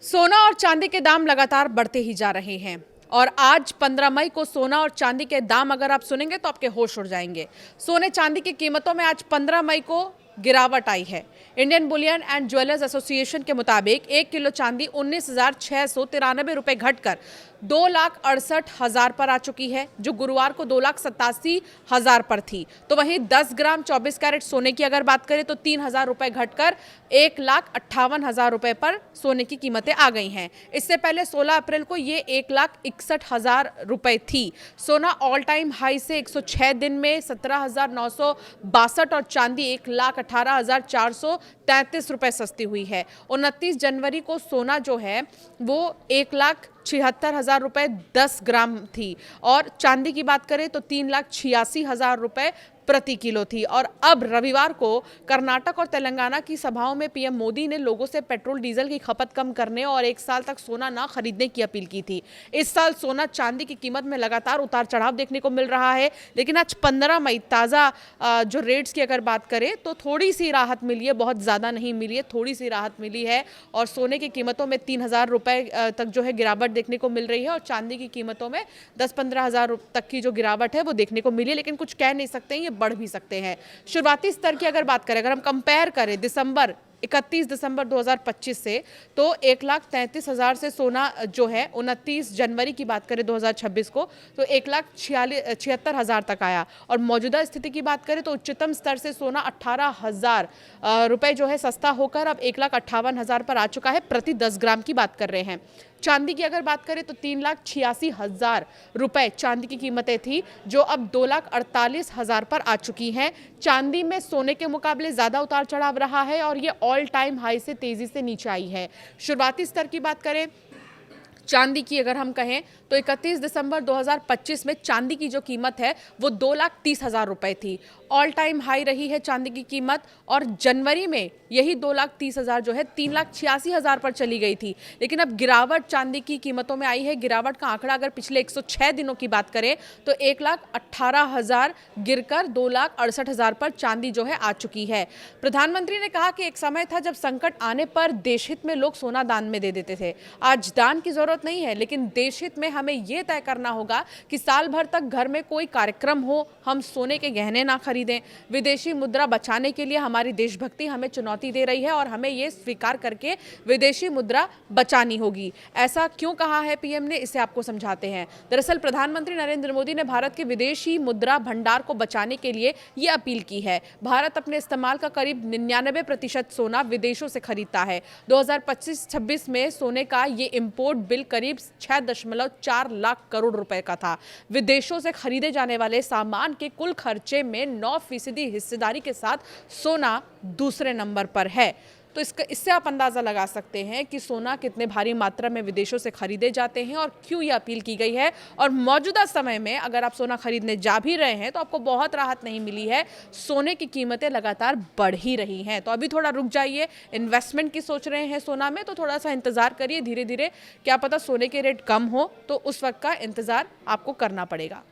सोना और चांदी के दाम लगातार बढ़ते ही जा रहे हैं और आज 15 मई को सोना और चांदी के दाम अगर आप सुनेंगे तो आपके होश उड़ जाएंगे। सोने चांदी की कीमतों में आज 15 मई को गिरावट आई है। Indian Boolean and jewellers association के मुताबिक 1 किलो चांदी 19,693 रुपए घटकर 2,68,000 पर आ चुकी है, जो गुरुवार को 2,87,000 पर थी। तो वहीं 10 ग्राम 24 कैरेट सोने की अगर बात करें तो 3,000 रुपए घटकर 1,58,000 रुपए पर सोने की कीमतें आ गई हैं। इससे पहले 16 अप्रैल को ये 1,61,000 रुपए थी। सोना ऑल टाइम हाई से 106 दिन में 17,962 और चांदी 1,18,433 रुपए सस्ती हुई है। 29 जनवरी को सोना जो है वो 1,76,000 रुपए 10 ग्राम थी और चांदी की बात करें तो 3,86,000 रुपए प्रति किलो थी। और अब रविवार को कर्नाटक और तेलंगाना की सभाओं में पीएम मोदी ने लोगों से पेट्रोल डीजल की खपत कम करने और 1 साल तक सोना ना खरीदने की अपील की थी। इस साल सोना चांदी की कीमत में लगातार उतार चढ़ाव देखने को मिल रहा है, लेकिन आज 15 मई ताज़ा जो रेट्स की अगर बात करें तो थोड़ी सी राहत मिली है, बहुत ज़्यादा नहीं मिली है, थोड़ी सी राहत मिली है। और सोने की कीमतों में 3,000 रुपए तक जो है गिरावट देखने को मिल रही है और चांदी की कीमतों में 10-15 हज़ार तक की जो गिरावट है वो देखने को मिली है, लेकिन कुछ कह नहीं सकते, ये बढ़ भी सकते हैं। शुरुआती स्तर की अगर बात करें, अगर हम कंपेयर करें 31 दिसंबर 2025 से, तो 1,33,000 से सोना जो है 29 जनवरी की बात करें 2026 को तो 1,76,000 तक आया। और मौजूदा स्थिति की बात करें तो उच्चतम स्तर से सोना 18,000 रुपए जो है सस्ता होकर अब 1,58,000 पर आ चुका है। प्रति 10 ग्राम की बात कर रहे हैं। चांदी की अगर बात करें तो 3,86,000 रुपए चांदी की कीमतें थी, जो अब 2,48,000 पर आ चुकी हैं। चांदी में सोने के मुकाबले ज़्यादा उतार चढ़ाव रहा है और ये ऑल टाइम हाई से तेज़ी से नीचे आई है। शुरुआती स्तर की बात करें चांदी की अगर हम कहें तो 31 दिसंबर 2025 में चांदी की जो कीमत है वो 2,30,000 रुपए थी। ऑल टाइम हाई रही है चांदी की कीमत और जनवरी में यही 2,30,000 जो है 3,86,000 पर चली गई थी। लेकिन अब गिरावट चांदी की कीमतों में आई है। गिरावट का आंकड़ा अगर पिछले 106 दिनों की बात करें तो 1,18,000 गिरकर 2,68,000 पर चांदी जो है आ चुकी है। प्रधानमंत्री ने कहा कि एक समय था जब संकट आने पर देश हित में लोग सोना दान में दे देते थे। आज दान की जरूरत नहीं है, लेकिन देश हित में हमें यह तय करना होगा कि साल भर तक घर में कोई कार्यक्रम हो, हम सोने के गहने ना खरीदें। विदेशी मुद्रा बचाने के लिए हमारी देशभक्ति हमें चुनौती दे रही है और हमें यह स्वीकार करके विदेशी मुद्रा बचानी होगी। ऐसा क्यों कहा है पीएम ने, इसे आपको समझाते हैं। दरअसल प्रधानमंत्री नरेंद्र मोदी ने भारत के विदेशी मुद्रा भंडार को बचाने के लिए यह अपील की है। भारत अपने इस्तेमाल का करीब 99% सोना विदेशों से खरीदता है। 2025-26 में सोने का ये इंपोर्ट बिल करीब 6.4 लाख करोड़ रुपए का था। विदेशों से खरीदे जाने वाले सामान के कुल खर्चे में 9% हिस्सेदारी के साथ सोना दूसरे नंबर पर है। तो इससे आप अंदाज़ा लगा सकते हैं कि सोना कितने भारी मात्रा में विदेशों से खरीदे जाते हैं और क्यों ये अपील की गई है। और मौजूदा समय में अगर आप सोना खरीदने जा भी रहे हैं तो आपको बहुत राहत नहीं मिली है। सोने की कीमतें लगातार बढ़ ही रही हैं। तो अभी थोड़ा रुक जाइए। इन्वेस्टमेंट की सोच रहे हैं सोना में तो थोड़ा सा इंतज़ार करिए, धीरे धीरे क्या पता सोने के रेट कम हो तो उस वक्त का इंतज़ार आपको करना पड़ेगा।